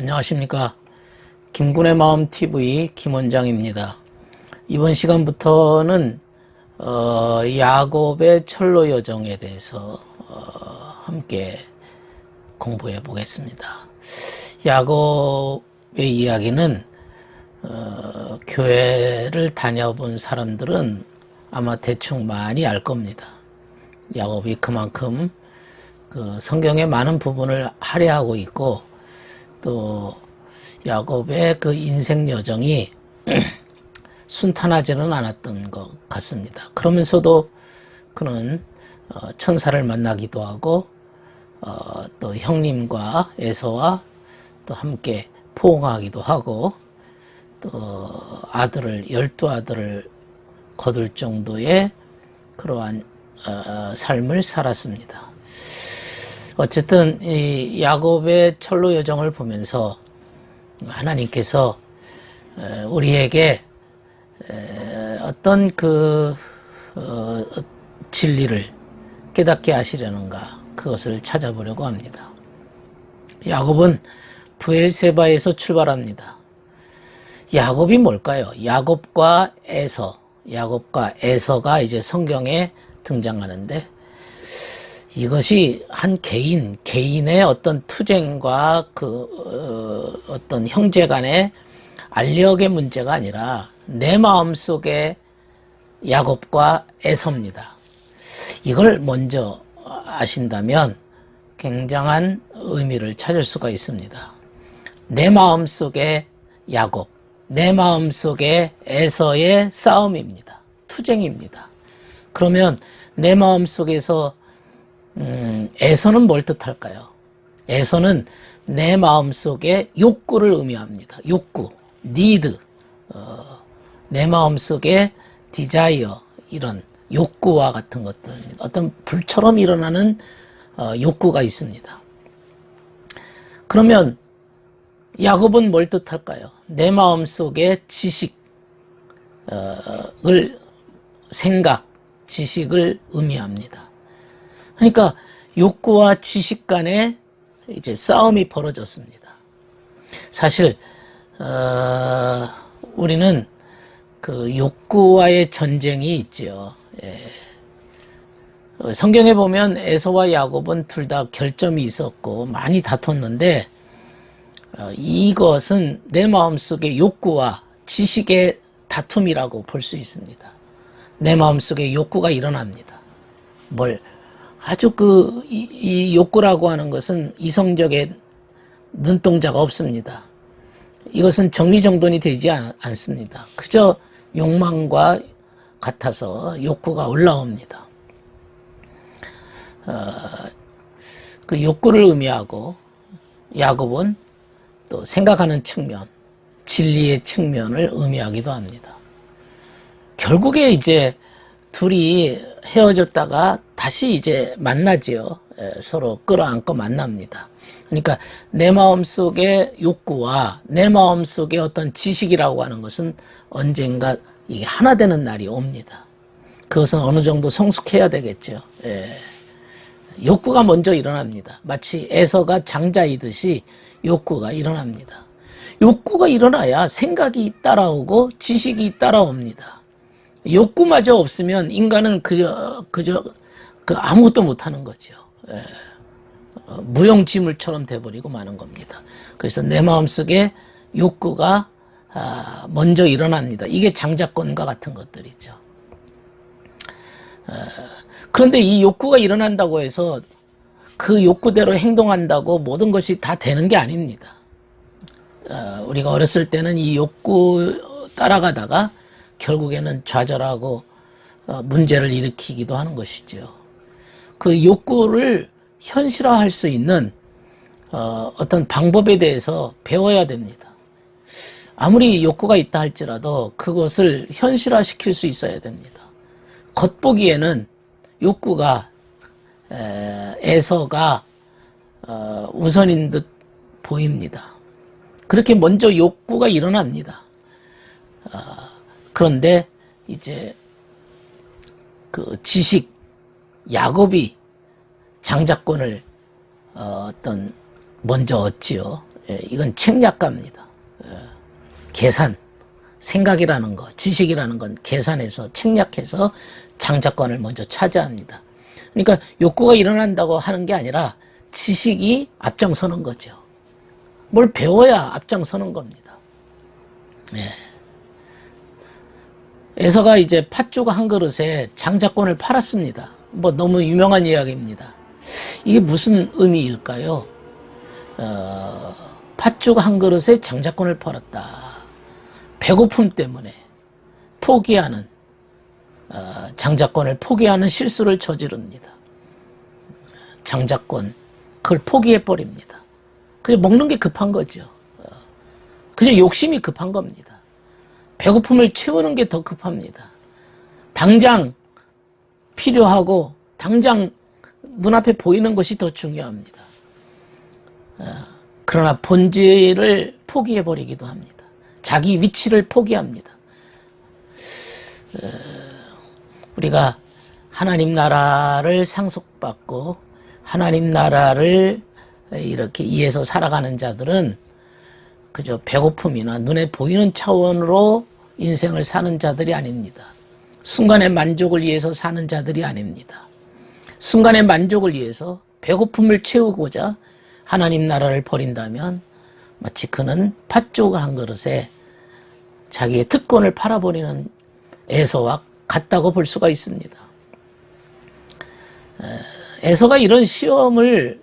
안녕하십니까. 김군의 마음TV 김원장입니다. 이번 시간부터는 야곱의 철로 여정에 대해서 함께 공부해 보겠습니다. 야곱의 이야기는 교회를 다녀본 사람들은 아마 대충 많이 알 겁니다. 야곱이 그만큼 성경의 많은 부분을 할애하고 있고, 또 야곱의 그 인생 여정이 순탄하지는 않았던 것 같습니다. 그러면서도 그는 천사를 만나기도 하고, 또 형님과 에서와 또 함께 포옹하기도 하고, 또 아들을 12아들을 거둘 정도의 그러한 삶을 살았습니다. 어쨌든 이 야곱의 철로 여정을 보면서 하나님께서 우리에게 어떤 진리를 깨닫게 하시려는가, 그것을 찾아보려고 합니다. 야곱은 브엘세바에서 출발합니다. 야곱이 뭘까요? 야곱과 에서가 이제 성경에 등장하는데, 이것이 한 개인의 어떤 투쟁과 어떤 형제 간의 알력의 문제가 아니라 내 마음속에 야곱과 에서입니다. 이걸 먼저 아신다면 굉장한 의미를 찾을 수가 있습니다. 내 마음속에 야곱, 내 마음속에 에서의 싸움입니다. 투쟁입니다. 그러면 내 마음속에서 에서는 뭘 뜻할까요? 에서는 내 마음속에 욕구를 의미합니다. 욕구, need, 내 마음속에 desire, 이런 욕구와 같은 것들, 어떤 불처럼 일어나는 욕구가 있습니다. 그러면 야곱은 뭘 뜻할까요? 내 마음속에 지식을 의미합니다. 그러니까 욕구와 지식 간에 이제 싸움이 벌어졌습니다. 사실 우리는 그 욕구와의 전쟁이 있죠. 성경에 보면 에서와 야곱은 둘 다 결점이 있었고 많이 다퉜는데, 이것은 내 마음속의 욕구와 지식의 다툼이라고 볼 수 있습니다. 내 마음속에 욕구가 일어납니다. 아주 이 욕구라고 하는 것은 이성적인 눈동자가 없습니다. 이것은 정리정돈이 되지 않습니다. 그저 욕망과 같아서 욕구가 올라옵니다. 그 욕구를 의미하고, 야곱은 또 생각하는 측면, 진리의 측면을 의미하기도 합니다. 결국에 이제 둘이 헤어졌다가 다시 이제 만나지요. 서로 끌어안고 만납니다. 그러니까 내 마음속의 욕구와 내 마음속의 어떤 지식이라고 하는 것은 언젠가 이게 하나 되는 날이 옵니다. 그것은 어느 정도 성숙해야 되겠죠. 욕구가 먼저 일어납니다. 마치 에서가 장자이듯이 욕구가 일어납니다. 욕구가 일어나야 생각이 따라오고 지식이 따라옵니다. 욕구마저 없으면 인간은 그저 아무것도 못하는 거죠. 무용지물처럼 돼버리고 마는 겁니다. 그래서 내 마음속에 욕구가 먼저 일어납니다. 이게 장자권과 같은 것들이죠. 그런데 이 욕구가 일어난다고 해서 그 욕구대로 행동한다고 모든 것이 다 되는 게 아닙니다. 우리가 어렸을 때는 이 욕구 따라가다가 결국에는 좌절하고 문제를 일으키기도 하는 것이죠. 그 욕구를 현실화할 수 있는 어떤 방법에 대해서 배워야 됩니다. 아무리 욕구가 있다 할지라도 그것을 현실화시킬 수 있어야 됩니다. 겉보기에는 욕구가 에서가 우선인 듯 보입니다. 그렇게 먼저 욕구가 일어납니다. 그런데 이제 그 지식, 야곱이 장자권을 먼저 얻지요. 이건 책략가입니다. 계산, 생각이라는 거, 지식이라는 건 계산해서 책략해서 장자권을 먼저 차지합니다. 그러니까 욕구가 일어난다고 하는 게 아니라 지식이 앞장서는 거죠. 뭘 배워야 앞장서는 겁니다. 에서가 이제 팥죽 한 그릇에 장자권을 팔았습니다. 뭐 너무 유명한 이야기입니다. 이게 무슨 의미일까요? 팥죽 한 그릇에 장자권을 팔았다. 배고픔 때문에 포기하는, 장자권을 포기하는 실수를 저지릅니다. 장자권, 그걸 포기해버립니다. 그냥 먹는 게 급한 거죠. 그냥 욕심이 급한 겁니다. 배고픔을 채우는 게 더 급합니다. 당장 필요하고 당장 눈앞에 보이는 것이 더 중요합니다. 그러나 본질을 포기해버리기도 합니다. 자기 위치를 포기합니다. 우리가 하나님 나라를 상속받고 하나님 나라를 이렇게 이해해서 살아가는 자들은 그저 배고픔이나 눈에 보이는 차원으로 인생을 사는 자들이 아닙니다. 순간의 만족을 위해서 사는 자들이 아닙니다. 순간의 만족을 위해서 배고픔을 채우고자 하나님 나라를 버린다면 마치 그는 팥죽 한 그릇에 자기의 특권을 팔아버리는 에서와 같다고 볼 수가 있습니다. 에서가 이런 시험을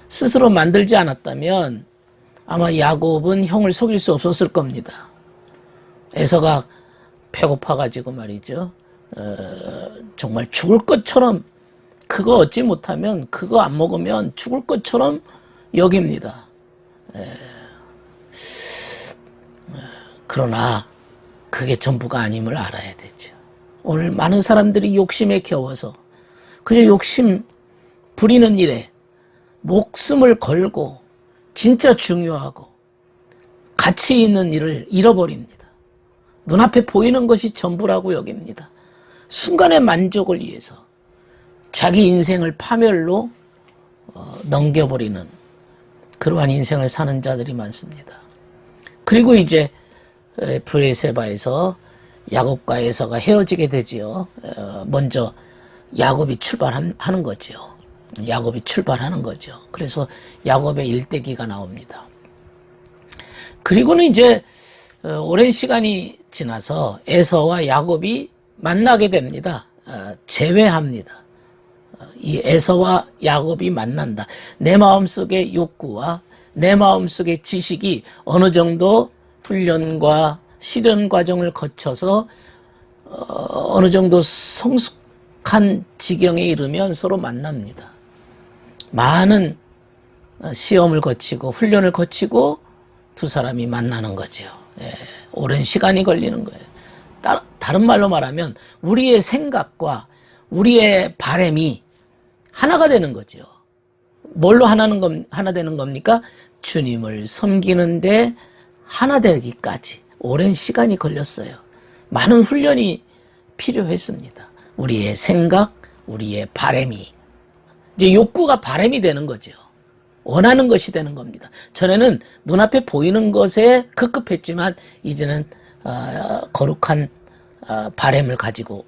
스스로 만들지 않았다면 아마 야곱은 형을 속일 수 없었을 겁니다. 에서가 배고파가지고 말이죠. 정말 죽을 것처럼 그거 얻지 못하면 그거 안 먹으면 죽을 것처럼 여깁니다. 그러나 그게 전부가 아님을 알아야 되죠. 오늘 많은 사람들이 욕심에 겨워서 그저 욕심 부리는 일에 목숨을 걸고 진짜 중요하고 가치 있는 일을 잃어버립니다. 눈앞에 보이는 것이 전부라고 여깁니다. 순간의 만족을 위해서 자기 인생을 파멸로 넘겨버리는 그러한 인생을 사는 자들이 많습니다. 그리고 이제 브레세바에서 야곱과 에서가 헤어지게 되지요. 먼저 야곱이 출발하는 거죠. 야곱이 출발하는 거죠. 그래서 야곱의 일대기가 나옵니다. 그리고는 이제 오랜 시간이 지나서 에서와 야곱이 만나게 됩니다. 재회합니다. 이 에서와 야곱이 만난다. 내 마음속의 욕구와 내 마음속의 지식이 어느 정도 훈련과 실현 과정을 거쳐서 어느 정도 성숙한 지경에 이르면 서로 만납니다. 많은 시험을 거치고 훈련을 거치고 두 사람이 만나는 거죠. 오랜 시간이 걸리는 거예요. 다른 말로 말하면 우리의 생각과 우리의 바람이 하나가 되는 거죠. 뭘로 하나 되는 겁니까? 주님을 섬기는데 하나 되기까지 오랜 시간이 걸렸어요. 많은 훈련이 필요했습니다. 우리의 생각, 우리의 바람이 이제 욕구가 바람이 되는 거죠. 원하는 것이 되는 겁니다. 전에는 눈앞에 보이는 것에 급급했지만 이제는 거룩한 바람을 가지고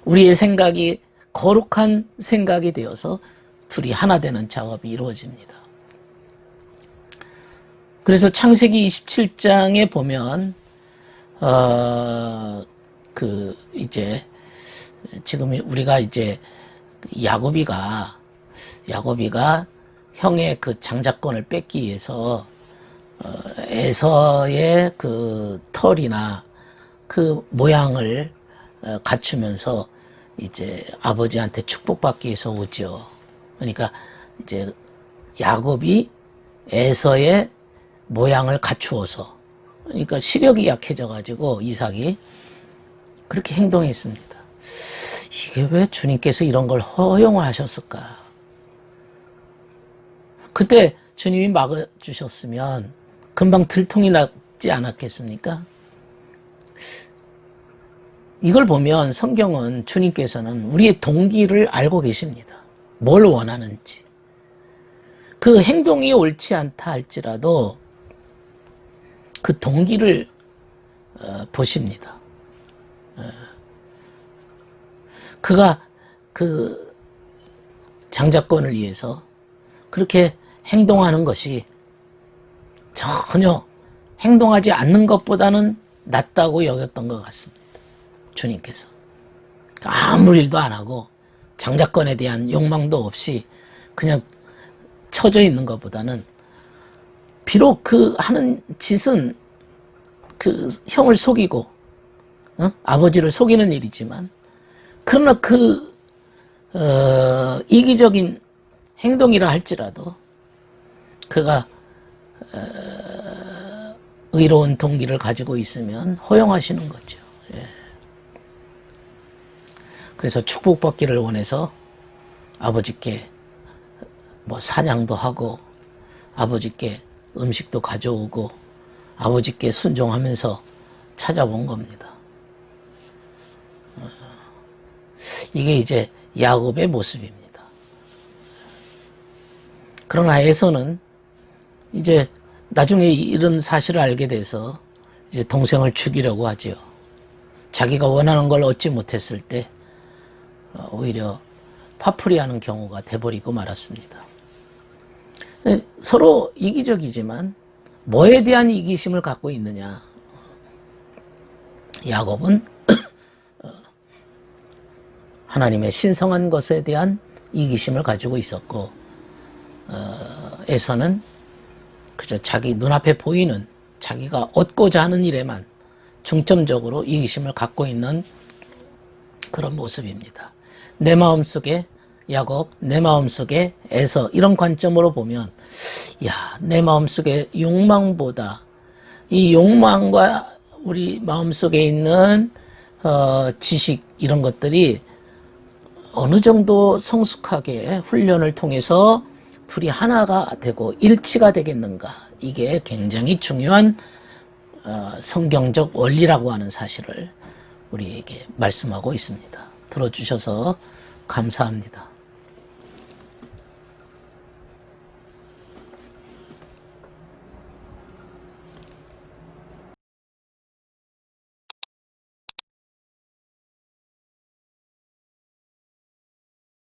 우리의 생각이 거룩한 생각이 되어서 둘이 하나 되는 작업이 이루어집니다. 그래서 창세기 27장에 보면 이제 지금 우리가 이제 야곱이가 형의 그 장자권을 뺏기 위해서 에서의 그 털이나 그 모양을 갖추면서 이제 아버지한테 축복받기 위해서 오죠. 그러니까 이제 야곱이 에서의 모양을 갖추어서 그러니까 시력이 약해져 가지고 이삭이 그렇게 행동했습니다. 이게 왜 주님께서 이런 걸 허용하셨을까? 그때 주님이 막아주셨으면 금방 들통이 났지 않았겠습니까? 이걸 보면 성경은 주님께서는 우리의 동기를 알고 계십니다. 뭘 원하는지. 그 행동이 옳지 않다 할지라도 그 동기를 보십니다. 그가 그 장자권을 위해서 그렇게 행동하는 것이 전혀 행동하지 않는 것보다는 낫다고 여겼던 것 같습니다. 주님께서. 아무 일도 안 하고 장자권에 대한 욕망도 없이 그냥 처져 있는 것보다는 비록 그 하는 짓은 그 형을 속이고 아버지를 속이는 일이지만 그러나 그 이기적인 행동이라 할지라도 그가 의로운 동기를 가지고 있으면 허용하시는 거죠. 예. 그래서 축복받기를 원해서 아버지께 뭐 사냥도 하고 아버지께 음식도 가져오고 아버지께 순종하면서 찾아온 겁니다. 이게 이제 야곱의 모습입니다. 그러나 에서는 이제 나중에 이런 사실을 알게 돼서 이제 동생을 죽이려고 하지요. 자기가 원하는 걸 얻지 못했을 때 오히려 화풀이하는 경우가 돼버리고 말았습니다. 서로 이기적이지만 뭐에 대한 이기심을 갖고 있느냐. 야곱은 하나님의 신성한 것에 대한 이기심을 가지고 있었고 에서는 그저 자기 눈앞에 보이는 자기가 얻고자 하는 일에만 중점적으로 이기심을 갖고 있는 그런 모습입니다. 내 마음속에 야곱, 내 마음속에 에서 이런 관점으로 보면 내 마음속에 욕망보다 이 욕망과 우리 마음속에 있는 지식 이런 것들이 어느 정도 성숙하게 훈련을 통해서 둘이 하나가 되고 일치가 되겠는가. 이게 굉장히 중요한 성경적 원리라고 하는 사실을 우리에게 말씀하고 있습니다. 들어주셔서 감사합니다.